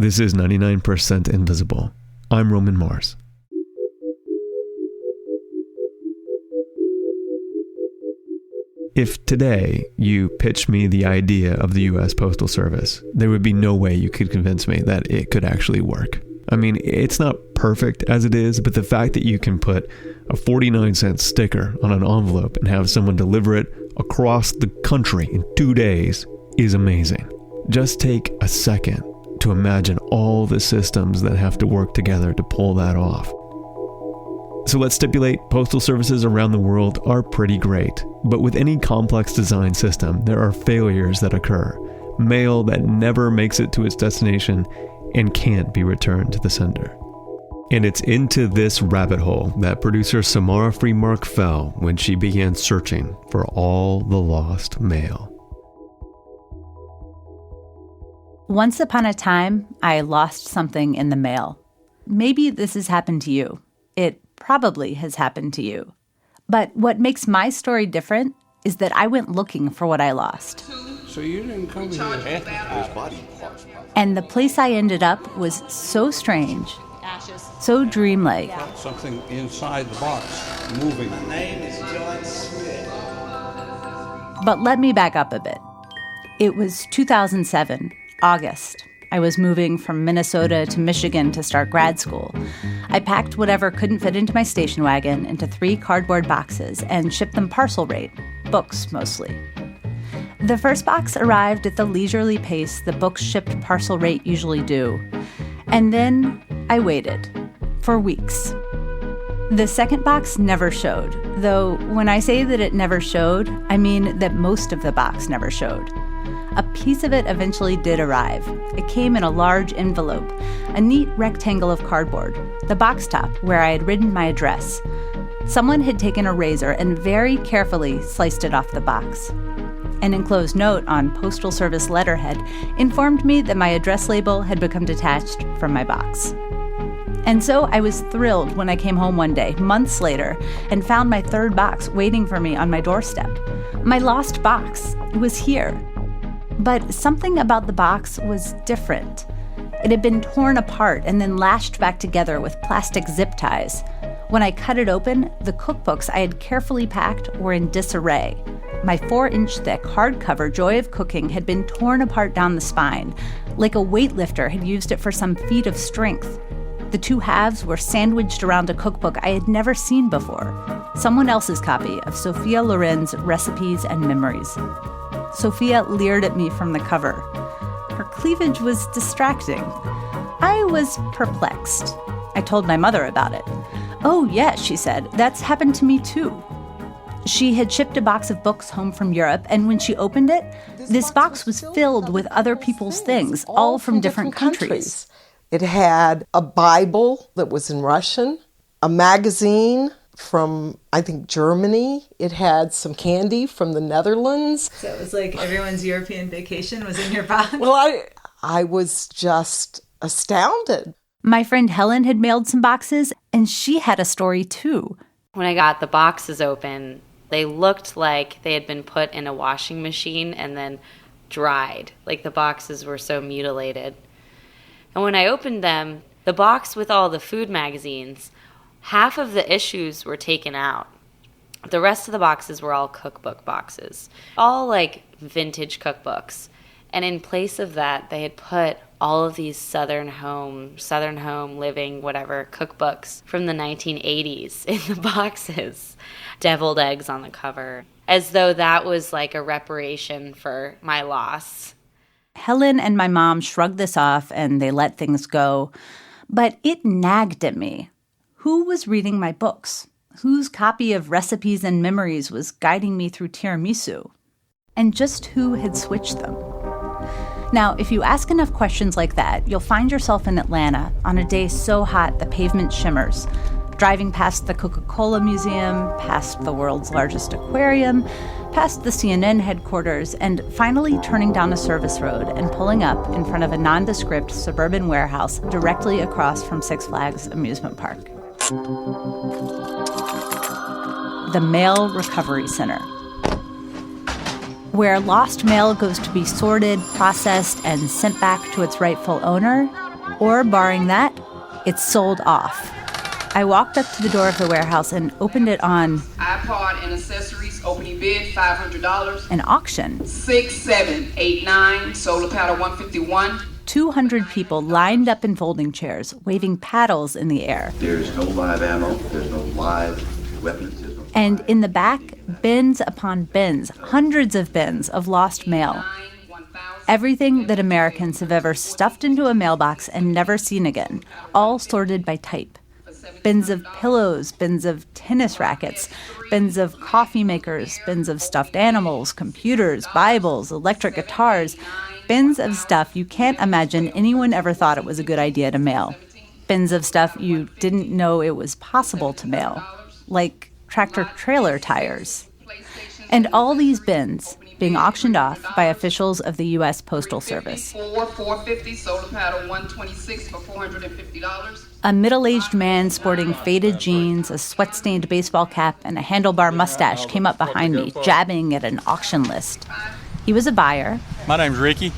This is 99% Invisible. I'm Roman Mars. If today you pitched me the idea of the U.S. Postal Service, there would be no way you could convince me that it could actually work. I mean, it's not perfect as it is, but the fact that you can put a 49-cent sticker on an envelope and have someone deliver it across the country in 2 days is amazing. Just take a second to imagine all the systems that have to work together to pull that off. So let's stipulate postal services around the world are pretty great, but with any complex design system, there are failures that occur. Mail that never makes it to its destination and can't be returned to the sender. And it's into this rabbit hole that producer Samara Freemark fell when she began searching for all the lost mail. Once upon a time, I lost something in the mail. Maybe this has happened to you. It probably has happened to you. But what makes my story different is that I went looking for what I lost. So you didn't come here. And the place I ended up was so strange, so dreamlike. Something inside the box, moving. My name is John Smith. But let me back up a bit. It was 2007, August. I was moving from Minnesota to Michigan to start grad school. I packed whatever couldn't fit into my station wagon into 3 cardboard boxes and shipped them parcel rate, books mostly. The first box arrived at the leisurely pace the books shipped parcel rate usually do. And then I waited for weeks. The second box never showed, though when I say that it never showed, I mean that most of the box never showed. A piece of it eventually did arrive. It came in a large envelope, a neat rectangle of cardboard, the box top where I had written my address. Someone had taken a razor and very carefully sliced it off the box. An enclosed note on Postal Service letterhead informed me that my address label had become detached from my box. And so I was thrilled when I came home one day, months later, and found my third box waiting for me on my doorstep. My lost box. It was here. But something about the box was different. It had been torn apart and then lashed back together with plastic zip ties. When I cut it open, the cookbooks I had carefully packed were in disarray. My 4-inch thick hardcover Joy of Cooking had been torn apart down the spine, like a weightlifter had used it for some feat of strength. The 2 halves were sandwiched around a cookbook I had never seen before, someone else's copy of Sophia Loren's Recipes and Memories. Sophia leered at me from the cover. Her cleavage was distracting. I was perplexed. I told my mother about it. "Oh, yes," she said, "that's happened to me too." She had shipped a box of books home from Europe, and when she opened it, this box was filled with other people's things, all from different countries. It had a Bible that was in Russian, a magazine from, I think, Germany. It had some candy from the Netherlands. So it was like everyone's European vacation was in your box? Well, I was just astounded. My friend Helen had mailed some boxes, and she had a story too. When I got the boxes open, they looked like they had been put in a washing machine and then dried. Like the boxes were so mutilated. And when I opened them, the box with all the food magazines, half of the issues were taken out. The rest of the boxes were all cookbook boxes, all like vintage cookbooks. And in place of that, they had put all of these Southern Home Living, whatever, cookbooks from the 1980s in the boxes. Deviled eggs on the cover, as though that was like a reparation for my loss. Helen and my mom shrugged this off and they let things go. But it nagged at me. Who was reading my books? Whose copy of Recipes and Memories was guiding me through tiramisu? And just who had switched them? Now, if you ask enough questions like that, you'll find yourself in Atlanta on a day so hot the pavement shimmers, driving past the Coca-Cola Museum, past the world's largest aquarium, past the CNN headquarters, and finally turning down a service road and pulling up in front of a nondescript suburban warehouse directly across from Six Flags Amusement Park. The Mail Recovery Center. where lost mail goes to be sorted, processed, and sent back to its rightful owner, or barring that, it's sold off. I walked up to the door of the warehouse and opened it on iPod and accessories, opening bid, $500. an auction. 6789, solar paddle 151. 200 people lined up in folding chairs, waving paddles in the air. There's no live ammo, there's no live weapons. And in the back, bins upon bins, hundreds of bins of lost mail. Everything that Americans have ever stuffed into a mailbox and never seen again, all sorted by type. Bins of pillows, bins of tennis rackets, bins of coffee makers, bins of stuffed animals, computers, Bibles, electric guitars, bins of stuff you can't imagine anyone ever thought it was a good idea to mail. Bins of stuff you didn't know it was possible to mail, like tractor-trailer tires. And all these bins being auctioned off by officials of the U.S. Postal Service. $450, solar paddle 126 for $450. A middle-aged man sporting faded jeans, a sweat-stained baseball cap, and a handlebar mustache came up behind me, jabbing at an auction list. He was a buyer. My name's Ricky.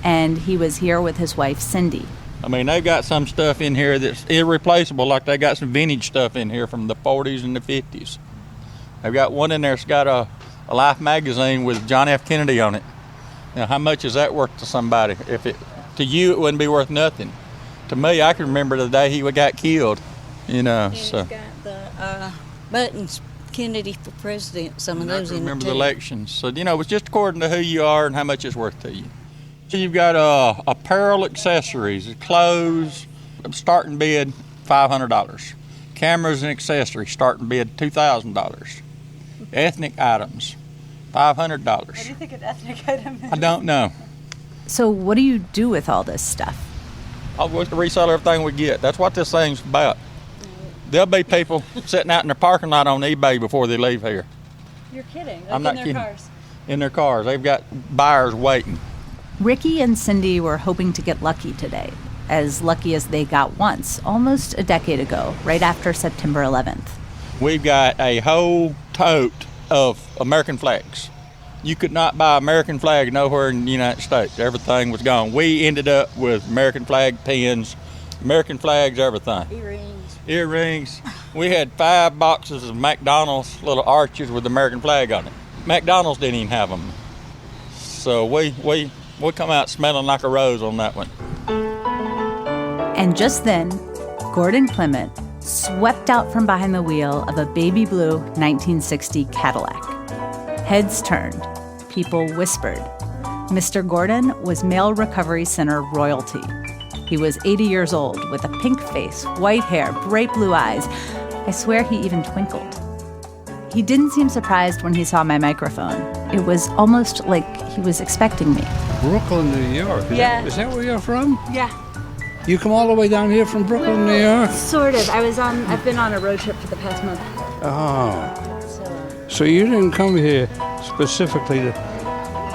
And he was here with his wife, Cindy. I mean, they've got some stuff in here that's irreplaceable, like they got some vintage stuff in here from the 40s and the 50s. They've got one in there that's got a Life magazine with John F. Kennedy on it. Now, how much is that worth to somebody? To you, it wouldn't be worth nothing. To me, I can remember the day he got killed, you know. And so. He's got the buttons, Kennedy for president, some of those in it, remember too. the elections. So, you know, it's just according to who you are and how much it's worth to you. So you've got apparel accessories, clothes, starting bid $500. Cameras and accessories, starting bid $2,000. Ethnic items, $500. What do you think an ethnic item is? I don't know. So what do you do with all this stuff? I'll go to resell everything we get. That's what this thing's about. There'll be people sitting out in their parking lot on eBay before they leave here. You're kidding. Like I'm not in their kidding. Cars. In their cars. They've got buyers waiting. Ricky and Cindy were hoping to get lucky today, as lucky as they got once, almost a decade ago, right after September 11th. We've got a whole tote of American flags. You could not buy American flag nowhere in the United States. Everything was gone. We ended up with American flag pins, American flags, everything. Earrings. We had 5 boxes of McDonald's little arches with the American flag on it. McDonald's didn't even have them. So we come out smelling like a rose on that one. And just then, Gordon Clement swept out from behind the wheel of a baby blue 1960 Cadillac. Heads turned. People whispered. Mr. Gordon was Mail Recovery Center royalty. He was 80 years old with a pink face, white hair, bright blue eyes. I swear he even twinkled. He didn't seem surprised when he saw my microphone. It was almost like he was expecting me. Brooklyn, New York. Is that where you're from? Yeah. You come all the way down here from Brooklyn, New York? Sort of. I've been on a road trip for the past month. Oh. So you didn't come here specifically to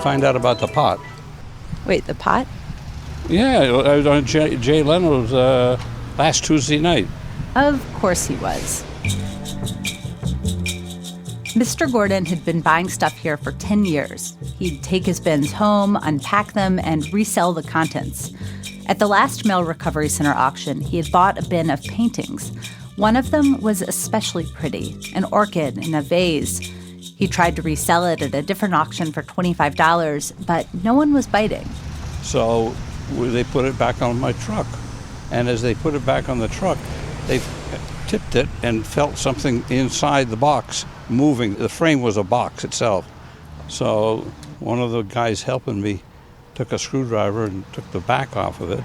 find out about the pot? Wait, the pot? Yeah, I was on Jay Leno's last Tuesday night. Of course he was. Mr. Gordon had been buying stuff here for 10 years. He'd take his bins home, unpack them, and resell the contents. At the last Mail Recovery Center auction, he had bought a bin of paintings. One of them was especially pretty, an orchid in a vase. He tried to resell it at a different auction for $25, but no one was biting. So they put it back on my truck. And as they put it back on the truck, they tipped it and felt something inside the box moving. The frame was a box itself. So one of the guys helping me took a screwdriver and took the back off of it,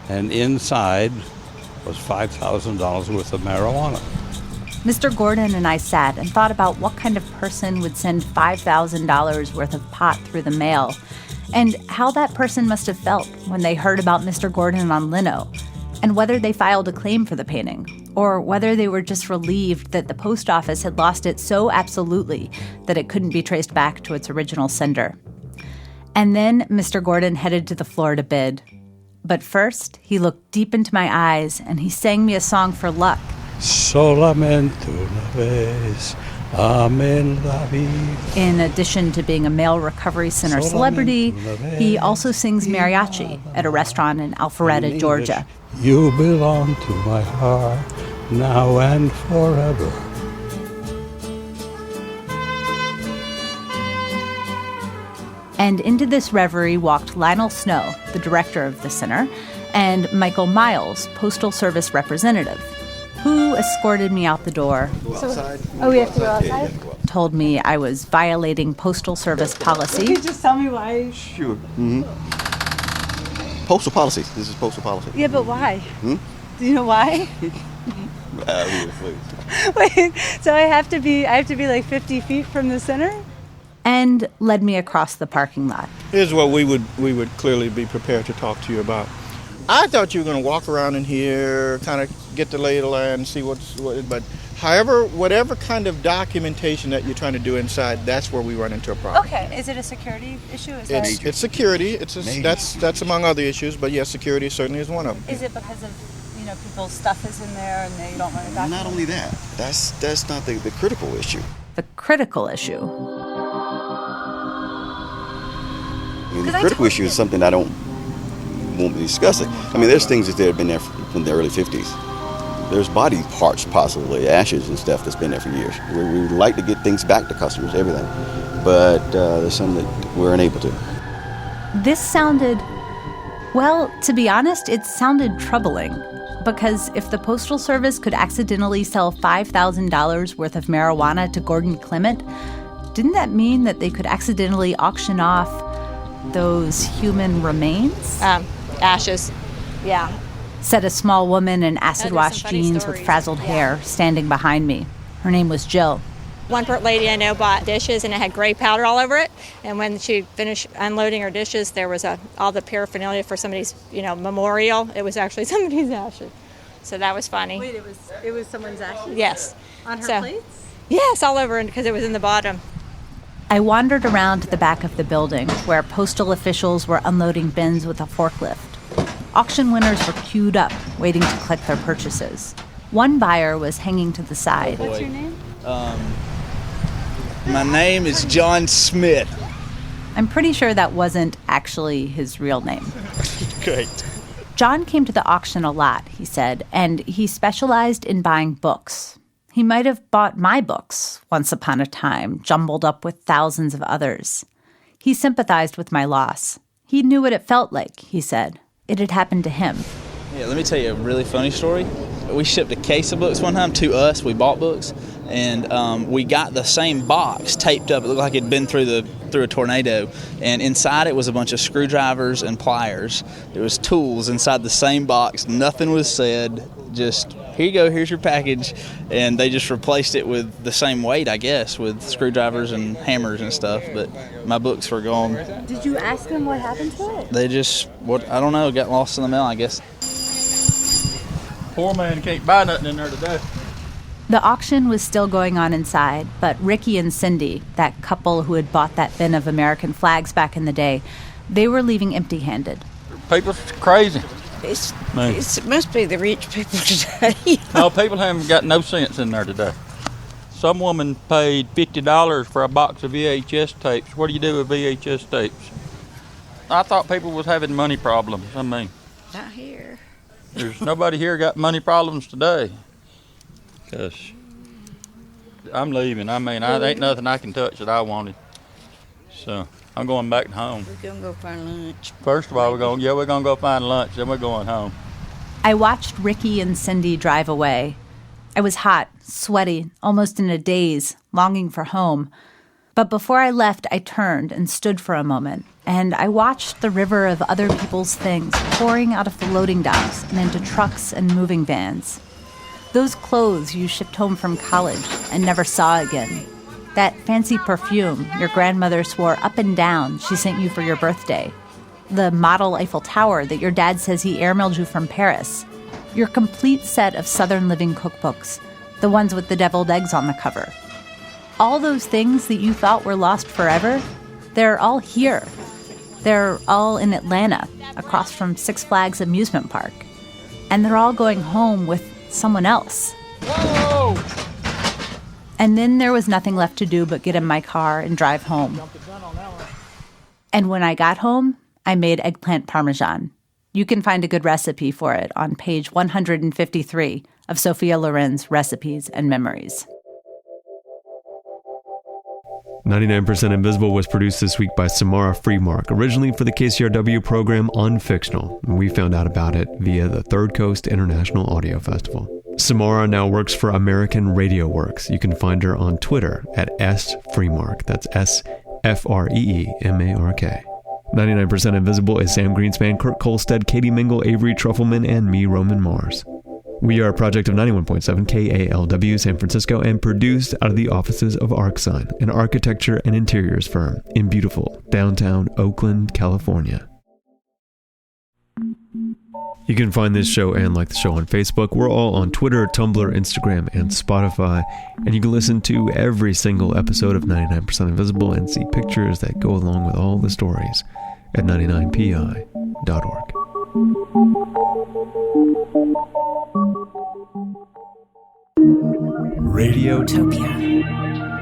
and inside was $5,000 worth of marijuana. Mr. Gordon and I sat and thought about what kind of person would send $5,000 worth of pot through the mail, and how that person must have felt when they heard about Mr. Gordon on Lino, and whether they filed a claim for the painting, or whether they were just relieved that the post office had lost it so absolutely that it couldn't be traced back to its original sender. And then Mr. Gordon headed to the floor to bid. But first, he looked deep into my eyes and he sang me a song for luck. Solamente una vez, Amen la vida. In addition to being a mail recovery center celebrity, he also sings mariachi at a restaurant in Alpharetta, Georgia. You belong to my heart now and forever. And into this reverie walked Lionel Snow, the director of the center, and Michael Miles, Postal Service representative, who escorted me out the door. Go outside. We have to go outside? Told me I was violating Postal Service policy. Can you just tell me why? Sure. Mm-hmm. Postal policy. This is postal policy. Yeah, but why? Hmm? Do you know why? Please. Wait, so I have to be like 50 feet from the center? And led me across the parking lot. Here's what we would clearly be prepared to talk to you about. I thought you were going to walk around in here, kind of get the lay of the land, see but however, whatever kind of documentation that you're trying to do inside, that's where we run into a problem. Okay, is it a security issue? It's security. That's among other issues, but yes, security certainly is one of them. Is it because of people's stuff is in there and they don't want to document? Not only that, that's not the critical issue. The critical issue. I mean, the critical issue is something I won't be discussing. I mean, there's things that have been there from the early 50s. There's body parts, possibly ashes and stuff that's been there for years. We would like to get things back to customers, everything, but there's some that we're unable to. This sounded, well, to be honest, it sounded troubling. Because if the Postal Service could accidentally sell $5,000 worth of marijuana to Gordon Clement, didn't that mean that they could accidentally auction off those human remains? Ashes, yeah. Said a small woman in acid-wash jeans with frazzled hair standing behind me. Her name was Jill. One lady I know bought dishes and it had gray powder all over it. And when she finished unloading her dishes, there was all the paraphernalia for somebody's, memorial. It was actually somebody's ashes. So that was funny. Wait, it was someone's ashes? Yes. On her plates? Yes, all over because it was in the bottom. I wandered around the back of the building where postal officials were unloading bins with a forklift. Auction winners were queued up, waiting to collect their purchases. One buyer was hanging to the side. What's your name? My name is John Smith. I'm pretty sure that wasn't actually his real name. Great. John came to the auction a lot, he said, and he specialized in buying books. He might have bought my books once upon a time, jumbled up with thousands of others. He sympathized with my loss. He knew what it felt like, he said. It had happened to him. Yeah, let me tell you a really funny story. We shipped a case of books one time to us. We bought books, and we got the same box taped up. It looked like it'd been through a tornado, and inside it was a bunch of screwdrivers and pliers. There was tools inside the same box. Nothing was said. Just, here you go, here's your package. And they just replaced it with the same weight, I guess, with screwdrivers and hammers and stuff. But my books were gone. Did you ask them what happened to it? They just, I don't know, got lost in the mail, I guess. Poor man can't buy nothing in there today. The auction was still going on inside, but Ricky and Cindy, that couple who had bought that bin of American flags back in the day, they were leaving empty-handed. People's crazy. It must be the rich people today. No, people haven't got no sense in there today. Some woman paid $50 for a box of VHS tapes. What do you do with VHS tapes? I thought people was having money problems. Not here. There's nobody here got money problems today. Because I'm leaving. I mean, I ain't nothing I can touch that I wanted. So I'm going back home. We're going to go find lunch. First of all, we're going to go find lunch, then we're going home. I watched Ricky and Cindy drive away. I was hot, sweaty, almost in a daze, longing for home. But before I left, I turned and stood for a moment, and I watched the river of other people's things pouring out of the loading docks and into trucks and moving vans. Those clothes you shipped home from college and never saw again. That fancy perfume your grandmother swore up and down she sent you for your birthday. The model Eiffel Tower that your dad says he airmailed you from Paris. Your complete set of Southern Living cookbooks, the ones with the deviled eggs on the cover. All those things that you thought were lost forever, they're all here. They're all in Atlanta, across from Six Flags Amusement Park. And they're all going home with someone else. Whoa! And then there was nothing left to do but get in my car and drive home. And when I got home, I made eggplant parmesan. You can find a good recipe for it on page 153 of Sophia Loren's Recipes and Memories. 99% Invisible was produced this week by Samara Freemark, originally for the KCRW program Unfictional. We found out about it via the Third Coast International Audio Festival. Samara now works for American Radio Works. You can find her on Twitter at @sfreemark. That's SFREEMARK. 99% Invisible is Sam Greenspan, Kurt Kolstad, Katie Mingle, Avery Trufelman, and me, Roman Mars. We are a project of 91.7 KALW San Francisco and produced out of the offices of ArcSign, an architecture and interiors firm in beautiful downtown Oakland, California. You can find this show and like the show on Facebook. We're all on Twitter, Tumblr, Instagram, and Spotify. And you can listen to every single episode of 99% Invisible and see pictures that go along with all the stories at 99pi.org. Radiotopia.